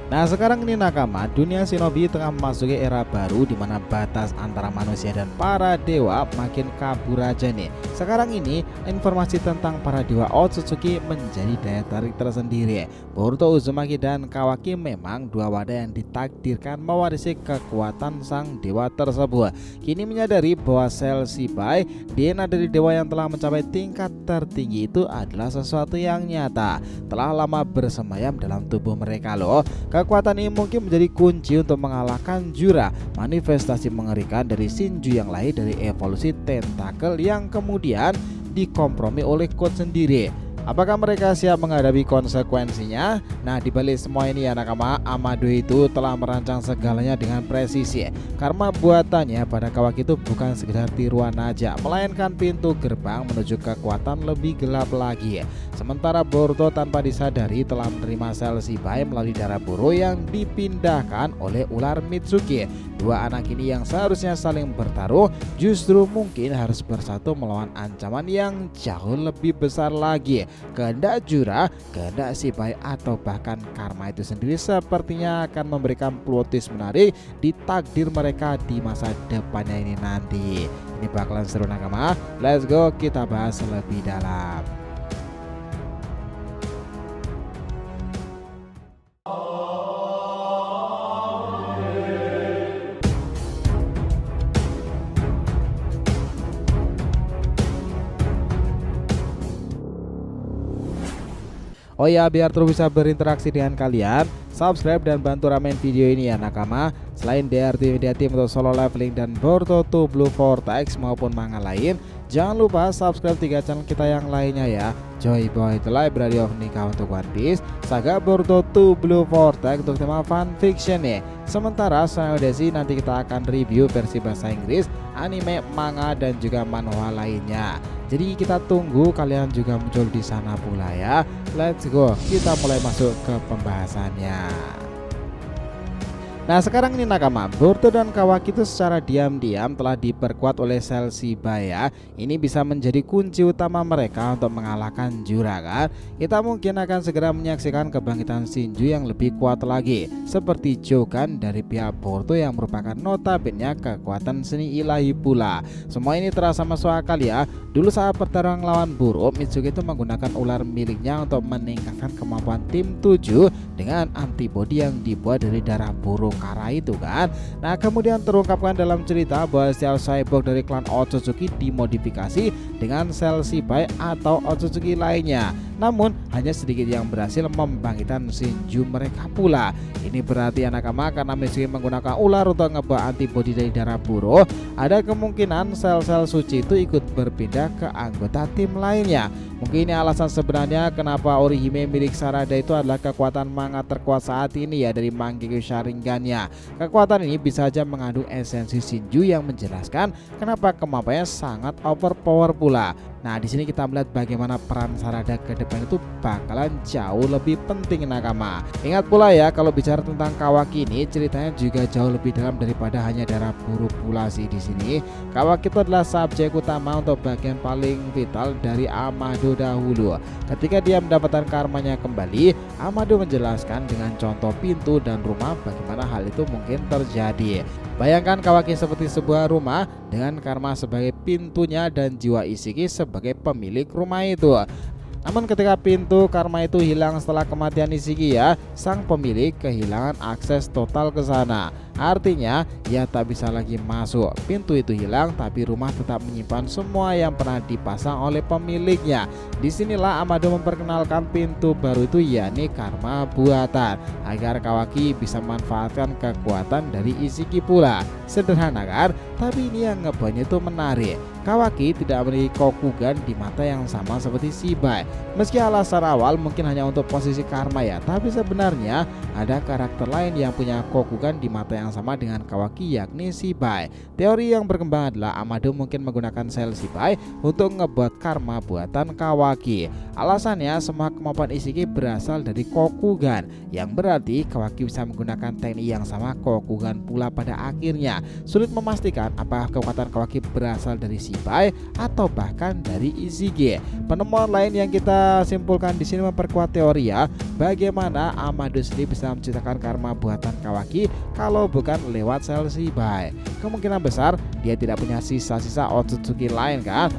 Nah sekarang ini nakama, dunia shinobi tengah memasuki era baru di mana batas antara manusia dan para dewa makin kabur aja nih. Sekarang ini informasi tentang para dewa Otsutsuki menjadi daya tarik tersendiri. Boruto Uzumaki dan Kawaki memang dua wadah yang ditakdirkan mewarisi kekuatan sang dewa tersebut. Kini menyadari bahwa sel Shibai, DNA dari dewa yang telah mencapai tingkat tertinggi itu adalah sesuatu yang nyata, telah lama bersemayam dalam tubuh mereka loh. Kekuatan ini mungkin menjadi kunci untuk mengalahkan Jura, manifestasi mengerikan dari Shinju yang lahir dari evolusi tentakel yang kemudian dikompromi oleh Code sendiri. Apakah mereka siap menghadapi konsekuensinya? Nah, dibalik semua ini ya nakama, Amado itu telah merancang segalanya dengan presisi. Karena buatannya pada Kawaki itu bukan sekedar tiruan aja, melainkan pintu gerbang menuju kekuatan lebih gelap lagi. Sementara Boruto tanpa disadari telah menerima sel Shibai melalui darah Boro yang dipindahkan oleh ular Mitsuki. Dua anak ini yang seharusnya saling bertaruh justru mungkin harus bersatu melawan ancaman yang jauh lebih besar lagi. Kehendak Jura, kehendak Shibai atau bahkan karma itu sendiri sepertinya akan memberikan plot twist menarik di takdir mereka di masa depannya ini nanti. Ini bakalan seru nakama. Let's go, kita bahas lebih dalam. Oh ya, biar terus bisa berinteraksi dengan kalian, subscribe dan bantu ramen video ini ya nakama. Selain DRT Media Team untuk solo leveling dan Boruto 2 Blue Vortex maupun manga lain, jangan lupa subscribe 3 channel kita yang lainnya ya. Joy Boy The Library of Nika untuk One Piece, Saga Boruto 2 Blue Vortex untuk tema fanfiction nih. Sementara saya Desi nanti kita akan review versi bahasa Inggris, anime, manga dan juga manhwa lainnya. Jadi kita tunggu kalian juga muncul di sana pula ya. Let's go, kita mulai masuk ke pembahasannya. Nah sekarang ini nakama, Boruto dan Kawaki itu secara diam-diam telah diperkuat oleh sel Shibai ya. Ini bisa menjadi kunci utama mereka untuk mengalahkan Juragan. Kita mungkin akan segera menyaksikan kebangkitan Shinju yang lebih kuat lagi, seperti Jogan dari pihak Boruto yang merupakan notabene kekuatan seni ilahi pula. Semua ini terasa masuk akal ya. Dulu saat pertarungan lawan Boro, Mitsuki itu menggunakan ular miliknya untuk meningkatkan kemampuan tim 7 dengan antibodi yang dibuat dari darah Boro Kara itu kan. Nah kemudian terungkapkan dalam cerita bahwa sel cyborg dari klan Otsutsuki dimodifikasi dengan sel Shibai atau Otsutsuki lainnya. Namun hanya sedikit yang berhasil membangkitkan Shinju mereka pula. Ini berarti nakama, karena Mitsuki menggunakan ular untuk ngebuat antibodi dari darah Boro, ada kemungkinan sel-sel suci itu ikut berpindah ke anggota tim lainnya. Mungkin ini alasan sebenarnya kenapa Orihime milik Sarada itu adalah kekuatan manga terkuat saat ini ya dari Mangekyo Sharingan-nya. Kekuatan ini bisa saja mengandung esensi Shinju yang menjelaskan kenapa kemampuannya sangat overpower pula. Nah di sini kita melihat bagaimana peran Sarada ke depan itu bakalan jauh lebih penting nakama. Ingat pula ya, kalau bicara tentang Kawaki ini ceritanya juga jauh lebih dalam daripada hanya darah Boro pula sih di sini. Kawaki itu adalah subjek utama untuk bagian paling vital dari Amado dahulu. Ketika dia mendapatkan karmanya kembali, Amado menjelaskan dengan contoh pintu dan rumah bagaimana hal itu mungkin terjadi. Bayangkan Kawaki seperti sebuah rumah dengan karma sebagai pintunya dan jiwa Ishiki sebagai pemilik rumah itu. Namun ketika pintu karma itu hilang setelah kematian Ishiki ya, sang pemilik kehilangan akses total ke sana. Artinya ia tak bisa lagi masuk. Pintu itu hilang tapi rumah tetap menyimpan semua yang pernah dipasang oleh pemiliknya. Disinilah Amado memperkenalkan pintu baru itu, yakni karma buatan, agar Kawaki bisa memanfaatkan kekuatan dari Ishiki pula. Sederhana kan? Tapi ini yang ngebuatnya itu menarik. Kawaki tidak memiliki Kokugan di mata yang sama seperti Shibai. Meski alasan awal mungkin hanya untuk posisi karma ya, tapi sebenarnya ada karakter lain yang punya Kokugan di mata yang sama dengan Kawaki, yakni Shibai. Teori yang berkembang adalah Amado mungkin menggunakan sel Shibai untuk ngebuat karma buatan Kawaki. Alasannya semua kemampuan Ishiki berasal dari Kokugan, yang berarti Kawaki bisa menggunakan teknik yang sama Kokugan pula pada akhirnya. Sulit memastikan apakah kekuatan Kawaki berasal dari Shibai Bai atau bahkan dari Izige. Penemuan lain yang kita simpulkan di sini memperkuat teori ya, bagaimana Amado sendiri bisa menciptakan karma buatan Kawaki kalau bukan lewat Celsi Bai. Kemungkinan besar dia tidak punya sisa-sisa Otsutsuki lain kan.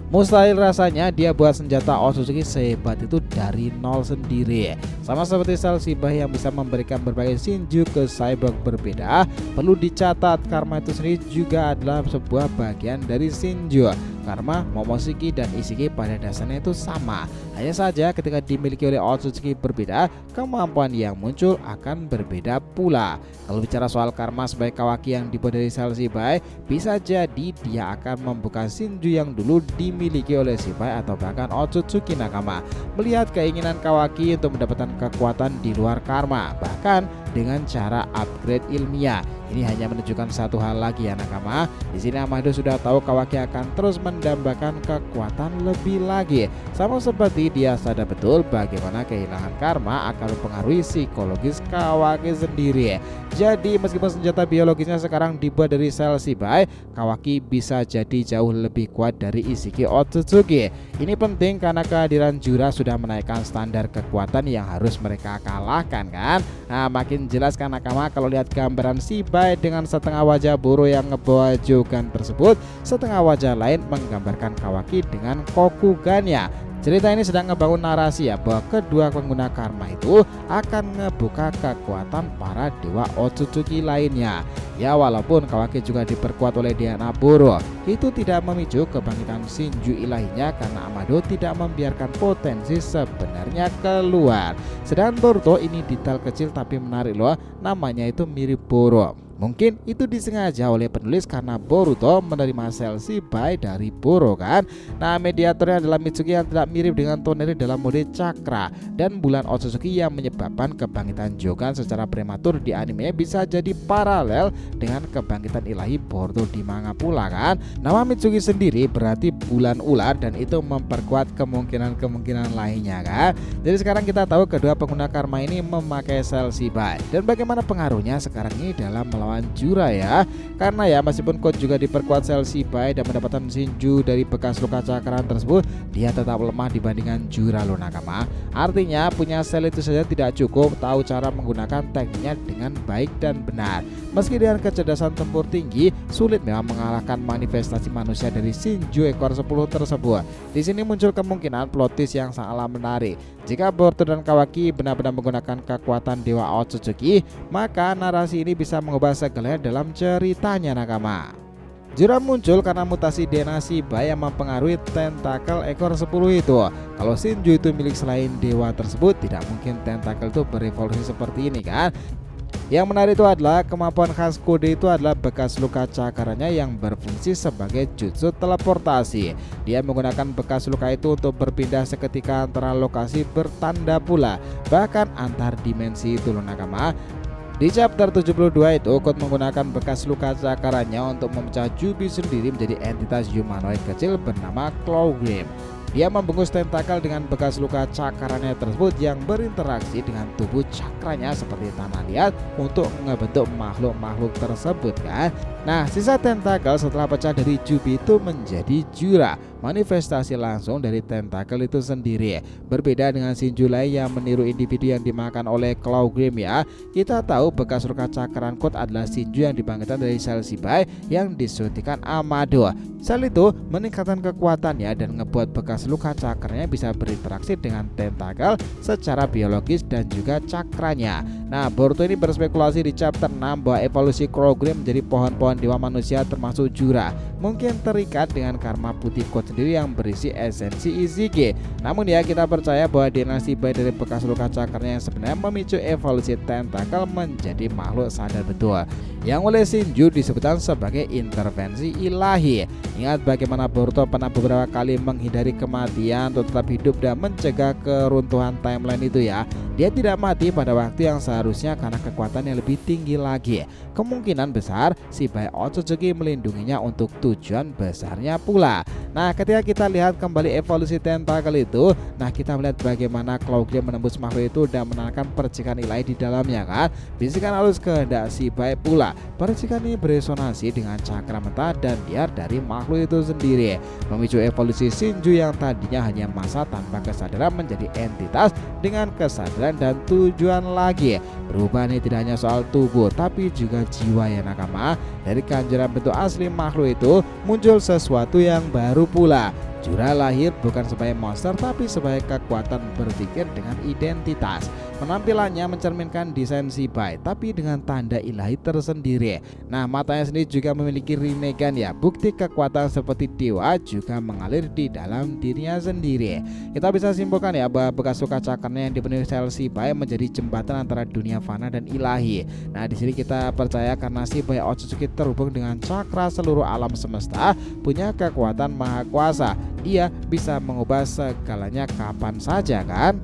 Mustahil rasanya dia buat senjata Otsutsuki sehebat itu dari nol sendiri. Sama seperti Celsi Bai yang bisa memberikan berbagai Shinju ke cyborg berbeda, perlu dicatat karma itu sendiri juga adalah sebuah bagian dari Shinju. Karma, Momoshiki, dan Ishiki pada dasarnya itu sama. Hanya saja ketika dimiliki oleh Otsutsuki berbeda, kemampuan yang muncul akan berbeda pula. Kalau bicara soal karma sebagai Kawaki yang dibuat dari Celsi Bai, bisa jadi dia akan membuka Shinju yang dulu dimiliki oleh Shibai atau bahkan Otsutsuki nakama. Melihat keinginan Kawaki untuk mendapatkan kekuatan di luar karma, bahkan dengan cara upgrade ilmiah. Ini hanya menunjukkan satu hal lagi ya nakama. Di sini Amado sudah tahu Kawaki akan terus mendambakan kekuatan lebih lagi. Sama seperti dia sadar betul bagaimana kehilangan karma akan mempengaruhi psikologis Kawaki sendiri. Jadi meskipun senjata biologisnya sekarang dibuat dari Celsi Bai, Kawaki bisa jadi jauh lebih kuat dari Ishiki Otsutsuki. Ini penting karena kehadiran Jura sudah menaikkan standar kekuatan yang harus mereka kalahkan kan. Nah makin jelas kan nakama kalau lihat gambaran Shibai dengan setengah wajah Boro yang ngebawa Jogan tersebut, setengah wajah lain menggambarkan Kawaki dengan Kokugannya. Cerita ini sedang ngebangun narasi ya bahwa kedua pengguna karma itu akan ngebuka kekuatan para dewa Otsutsuki lainnya. Ya walaupun Kawaki juga diperkuat oleh DNA Boro, itu tidak memicu kebangkitan Shinju ilahinya karena Amado tidak membiarkan potensi sebenarnya keluar. Sedangkan Boruto ini detail kecil tapi menarik loh, namanya itu mirip Boro. Mungkin itu disengaja oleh penulis karena Boruto menerima Celsi Bai dari Boro kan. Nah mediatornya adalah Mitsuki yang tidak mirip dengan Toneri dalam mode cakra, dan bulan Otsutsuki yang menyebabkan kebangkitan Jogan secara prematur di anime bisa jadi paralel dengan kebangkitan ilahi Boruto di manga pula kan. Nama Mitsuki sendiri berarti bulan ular dan itu memperkuat kemungkinan lainnya kan. Jadi sekarang kita tahu kedua pengguna karma ini memakai Celsi Bai dan bagaimana pengaruhnya sekarang ini dalam melawan Jura ya. Karena ya meskipun Code juga diperkuat Celsi Bai dan mendapatkan Shinju dari bekas luka cakaran tersebut, dia tetap lemah dibandingkan Jura lo nakama. Artinya punya sel itu saja tidak cukup, tahu cara menggunakan tekniknya dengan baik dan benar. Meski dengan kecerdasan tempur tinggi, sulit memang mengalahkan manifestasi manusia dari Shinju ekor 10 tersebut. Di sini muncul kemungkinan plot twist yang sangatlah menarik. Jika Boruto dan Kawaki benar-benar menggunakan kekuatan Dewa Otsutsuki, maka narasi ini bisa mengubah segalanya dalam ceritanya nakama. Jura muncul karena mutasi DNA Shibai yang mempengaruhi tentakel ekor 10 itu. Kalau Shinju itu milik selain dewa tersebut, tidak mungkin tentakel itu berevolusi seperti ini kan. Yang menarik itu adalah kemampuan khas Kode itu adalah bekas luka cakaranya yang berfungsi sebagai jutsu teleportasi. Dia menggunakan bekas luka itu untuk berpindah seketika antara lokasi bertanda pula, bahkan antar dimensi itu loh nakama. Di chapter 72 itu Code menggunakan bekas luka cakaranya untuk memecah Jubi sendiri menjadi entitas humanoid kecil bernama Clawgrim. Dia membungkus tentakel dengan bekas luka cakarannya tersebut yang berinteraksi dengan tubuh cakranya seperti tanah liat untuk membentuk makhluk-makhluk tersebut kan. Nah sisa tentakel setelah pecah dari Jubi itu menjadi Jura, manifestasi langsung dari tentakel itu sendiri. Berbeda dengan Shinju lain yang meniru individu yang dimakan oleh Clawgrim ya. Kita tahu bekas luka cakaran Code adalah Shinju yang dibangkitkan dari sel Shibai yang disuntikan Amado. Sel itu meningkatkan kekuatannya dan ngebuat bekas luka cakranya bisa berinteraksi dengan tentakel secara biologis dan juga cakranya. Nah Boruto ini berspekulasi di chapter 6 bahwa evolusi Clawgrim menjadi pohon-pohon dewa manusia termasuk Jura mungkin terikat dengan karma putih Code sendiri yang berisi esensi Izige. Namun ya kita percaya bahwa DNA Shibai dari bekas luka cakarnya yang sebenarnya memicu evolusi tentakel menjadi makhluk sadar betul, yang oleh Shinju disebutkan sebagai intervensi ilahi. Ingat bagaimana Boruto pernah beberapa kali menghindari kematian untuk tetap hidup dan mencegah keruntuhan timeline itu ya. dia tidak mati pada waktu yang seharusnya karena kekuatan yang lebih tinggi lagi. Kemungkinan besar si Bai Otsutsuki melindunginya untuk tujuan besarnya pula. Nah, ketika kita lihat kembali evolusi tentakel itu, nah kita melihat bagaimana claw grip menembus makhluk itu dan menanamkan percikan ilahi di dalamnya kan. Bisikan halus kehendak si Bai pula. Percikan ini beresonansi dengan cakra mentah dan liar dari makhluk itu sendiri, memicu evolusi Shinju yang tadinya hanya massa tanpa kesadaran menjadi entitas dengan kesadaran dan tujuan lagi. Perubahan ini tidak hanya soal tubuh tapi juga jiwa ya nakama. Dari kehancuran bentuk asli makhluk itu muncul sesuatu yang baru pula. Jura lahir bukan sebagai monster tapi sebagai kekuatan berpikir dengan identitas. Penampilannya mencerminkan desain si Bai tapi dengan tanda ilahi tersendiri. Nah, matanya sendiri juga memiliki rinnegan ya. Bukti kekuatan seperti dewa juga mengalir di dalam dirinya sendiri. Kita bisa simpulkan ya bahwa bekas luka cakarnya yang dipenuhi sel si Bai menjadi jembatan antara dunia fana dan ilahi. Nah, di sini kita percaya karena si Bai Otsutsuki terhubung dengan cakra seluruh alam semesta, punya kekuatan maha kuasa. Ia bisa mengubah segalanya kapan saja kan.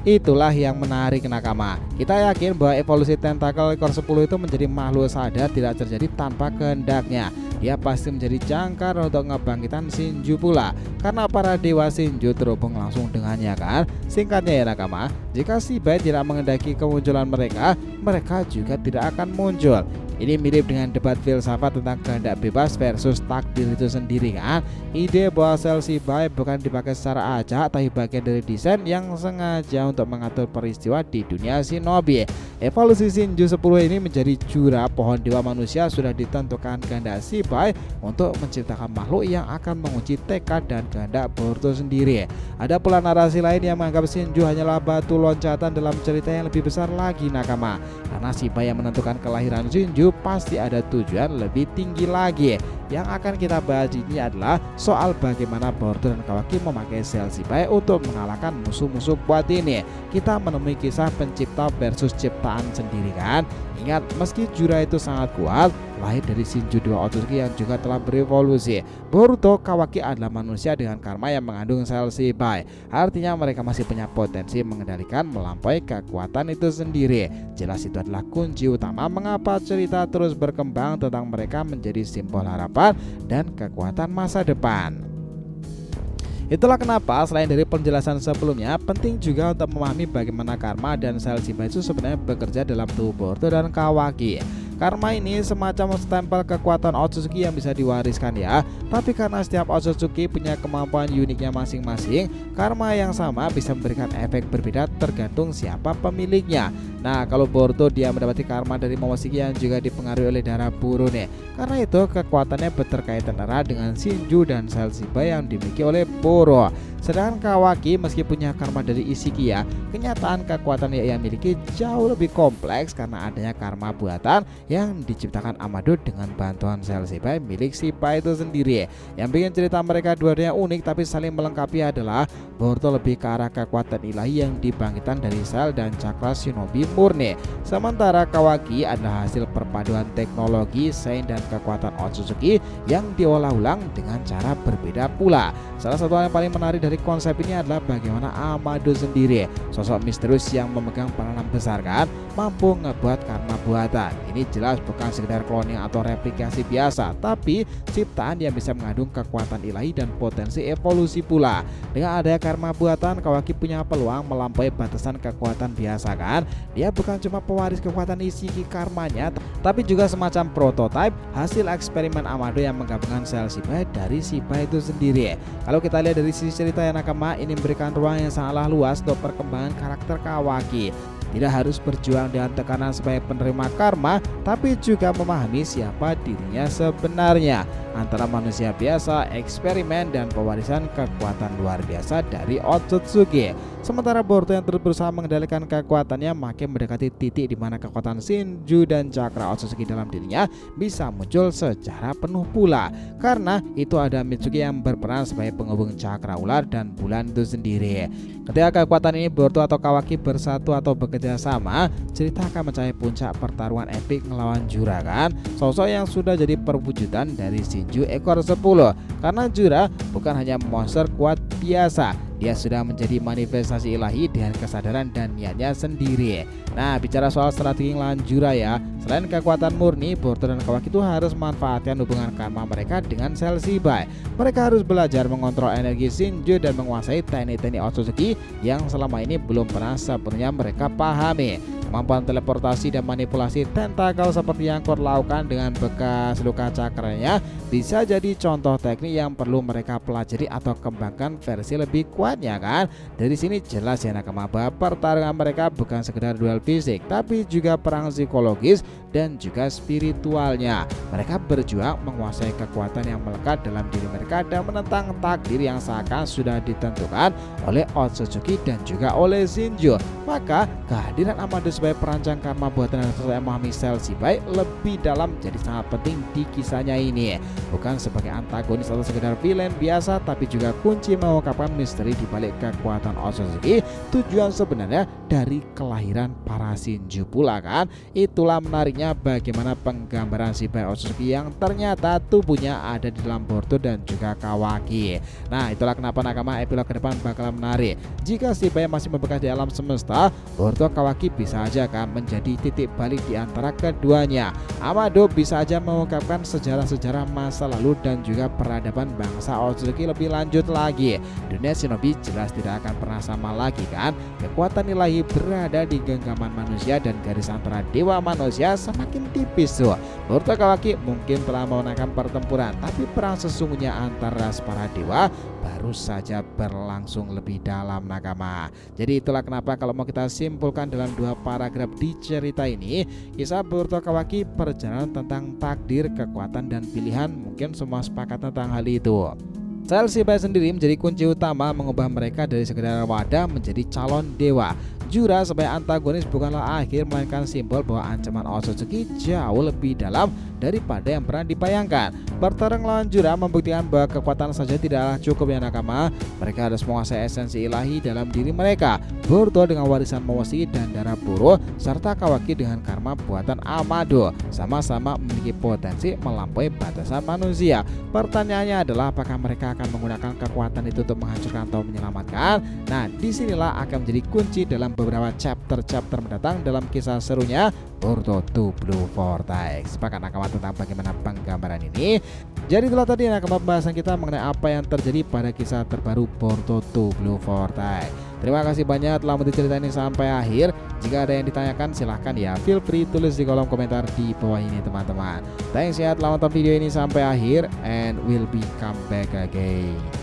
Itulah yang menarik nakama. Kita yakin bahwa evolusi tentakel ekor 10 itu menjadi makhluk sadar tidak terjadi tanpa kehendaknya. Dia pasti menjadi jangkar untuk ngebangkitan Shinju pula, karena para dewa Shinju terhubung langsung dengannya kan. Singkatnya ya nakama, jika si Bai tidak mengendaki kemunculan mereka, mereka juga tidak akan muncul. Ini mirip dengan debat filsafat tentang kehendak bebas versus takdir itu sendiri kan. Ide bahwa sel si Bai bukan dipakai secara acak tapi bagian dari desain yang sengaja untuk mengatur peristiwa di dunia shinobi. Evolusi Shinju 10 ini menjadi jura pohon dewa manusia sudah ditentukan kehendak si Bai untuk menciptakan makhluk yang akan menguji tekad dan kehendak Boruto sendiri. Ada pula narasi lain yang menganggap Shinju hanyalah batu loncatan dalam cerita yang lebih besar lagi nakama. Karena si Bai yang menentukan kelahiran Shinju pasti ada tujuan lebih tinggi lagi. Yang akan kita bahas ini adalah soal bagaimana Boruto dan Kawaki memakai sel si Bai untuk mengalahkan musuh-musuh kuat ini. Kita menemui kisah pencipta versus ciptaan sendiri kan. Ingat, meski jura itu sangat kuat, lahir dari Shinju dua Otsutsuki yang juga telah berevolusi. Boruto Kawaki adalah manusia dengan karma yang mengandung sel si Bai. Artinya mereka masih punya potensi mengendalikan melampaui kekuatan itu sendiri. Jelas itu adalah kunci utama mengapa cerita terus berkembang tentang mereka menjadi simbol harapan dan kekuatan masa depan. Itulah kenapa selain dari penjelasan sebelumnya, penting juga untuk memahami bagaimana karma dan sel si Bai itu sebenarnya bekerja dalam tubuh Boruto dan Kawaki. Karma ini semacam stempel kekuatan Otsutsuki yang bisa diwariskan ya. Tapi karena setiap Otsutsuki punya kemampuan uniknya masing-masing, karma yang sama bisa memberikan efek berbeda tergantung siapa pemiliknya. Nah, kalau Boruto dia mendapati karma dari Momoshiki yang juga dipengaruhi oleh darah biru nih. Karena itu kekuatannya berkaitan erat dengan Shinju dan sel si Bai yang dimiliki oleh Boro. Sedangkan Kawaki meski punya karma dari Ishiki ya, kenyataan kekuatan yang ia miliki jauh lebih kompleks karena adanya karma buatan yang diciptakan Amado dengan bantuan sel si Bai milik si Bai itu sendiri. Yang bikin cerita mereka dua-duanya unik tapi saling melengkapi adalah Boruto lebih ke arah kekuatan ilahi yang dibangkitkan dari sel dan cakra shinobi murni, sementara Kawaki adalah hasil perpaduan teknologi, sein dan kekuatan Otsutsuki yang diolah ulang dengan cara berbeda pula. Salah satu yang paling menarik dari konsep ini adalah bagaimana Amado sendiri, sosok misterius yang memegang peranan besar kan, mampu ngebuat karma buatan. Ini jelas bukan sekedar cloning atau replikasi biasa, tapi ciptaan yang bisa mengandung kekuatan ilahi dan potensi evolusi pula. Dengan adanya karma buatan, Kawaki punya peluang melampaui batasan kekuatan biasa kan. Dia bukan cuma pewaris kekuatan Ishiki karmanya, tapi juga semacam prototipe hasil eksperimen Amado yang menggabungkan sel si Bai dari si Bai itu sendiri. Kalau kita lihat dari sisi cerita yang nakama, ini memberikan ruang yang sangatlah luas untuk perkembangan karakter Kawaki. Tidak harus berjuang dengan tekanan sebagai penerima karma, tapi juga memahami siapa dirinya sebenarnya. Antara manusia biasa, eksperimen, dan pewarisan kekuatan luar biasa dari Otsutsuki. Sementara Boruto yang terus berusaha mengendalikan kekuatannya makin mendekati titik di mana kekuatan Shinju dan cakra Otsutsuki dalam dirinya bisa muncul secara penuh pula. Karena itu ada Mitsuki yang berperan sebagai penghubung cakra ular dan bulan itu sendiri. Ketika kekuatan ini Boruto atau Kawaki bersatu atau bekerja sama, cerita akan mencapai puncak pertarungan epik melawan Juragan, sosok yang sudah jadi perwujudan dari Shinju ekor 10. Karena Jura bukan hanya monster kuat biasa, dia sudah menjadi manifestasi ilahi dengan kesadaran dan niatnya sendiri. Nah, bicara soal strategi ngelawan Jura ya, selain kekuatan murni, Boruto dan Kawaki itu harus memanfaatkan hubungan karma mereka dengan sel Shibai. Mereka harus belajar mengontrol energi Shinjo dan menguasai teknik-teknik Otsutsuki yang selama ini belum pernah sepenuhnya mereka pahami. Kemampuan teleportasi dan manipulasi tentakel seperti yang Kurt lakukan dengan bekas luka cakranya bisa jadi contoh teknik yang perlu mereka pelajari atau kembangkan versi lebih kuatnya kan. Dari sini jelas ya nakama bahwa pertarungan mereka bukan sekedar duel fisik, tapi juga perang psikologis dan juga spiritualnya. Mereka berjuang menguasai kekuatan yang melekat dalam diri mereka dan menentang takdir yang seakan sudah ditentukan oleh Otsutsuki dan juga oleh Shinjo. Maka kehadiran Amado sebagai perancang karma buatan dan selesai memahami sel Shibai lebih dalam jadi sangat penting di kisahnya ini. Bukan sebagai antagonis atau sekedar villain biasa, tapi juga kunci mengungkapkan misteri di balik kekuatan Otsutsuki. Tujuan sebenarnya dari kelahiran para Shinjo pula kan. Itulah menariknya bagaimana penggambaran Shibai Otsutsuki yang ternyata tubuhnya ada di dalam Boruto dan juga Kawaki. Nah, itulah kenapa nakama epilog ke depan bakal menarik. Jika Shibai masih membekas di alam semesta, Boruto Kawaki bisa aja kan menjadi titik balik di antara keduanya. Amado bisa aja mengungkapkan sejarah-sejarah masa lalu dan juga peradaban bangsa Otsutsuki lebih lanjut lagi. Dunia shinobi jelas tidak akan pernah sama lagi kan. Kekuatan ilahi berada di genggaman manusia dan garis antara dewa manusia semakin tipis tuh. Boruto Kawaki mungkin telah memenangkan pertempuran, tapi perang sesungguhnya antara para dewa baru saja berlangsung lebih dalam nakama. Jadi itulah kenapa kalau mau kita simpulkan dalam dua paragraf di cerita ini, kisah Boruto Kawaki perjalanan tentang takdir, kekuatan dan pilihan. Mungkin semua sepakat tentang hal itu. Sel Shibai sendiri menjadi kunci utama mengubah mereka dari sekedar wadah menjadi calon dewa. Jura sebagai antagonis bukanlah akhir, melainkan simbol bahwa ancaman Otsutsuki jauh lebih dalam daripada yang pernah dibayangkan. Bertarung lawan Jura membuktikan bahwa kekuatan saja tidaklah cukup ya nakama. Mereka harus menguasai esensi ilahi dalam diri mereka. Boruto dengan warisan Momoshiki dan darah Boro, serta Kawaki dengan karma buatan Amado, sama-sama memiliki potensi melampaui batasan manusia. Pertanyaannya adalah apakah mereka akan menggunakan kekuatan itu untuk menghancurkan atau menyelamatkan? Nah, disinilah akan menjadi kunci dalam beberapa chapter mendatang dalam kisah serunya Boruto 2 Blue Vortex. Sepakat nakama tentang bagaimana penggambaran ini. Jadi itulah tadi nakama pembahasan kita mengenai apa yang terjadi pada kisah terbaru Boruto 2 Blue Vortex. Terima kasih banyak telah menonton cerita ini sampai akhir. Jika ada yang ditanyakan silahkan ya, feel free tulis di kolom komentar di bawah ini teman-teman. Thanks ya telah menonton video ini sampai akhir, and we'll be come back again.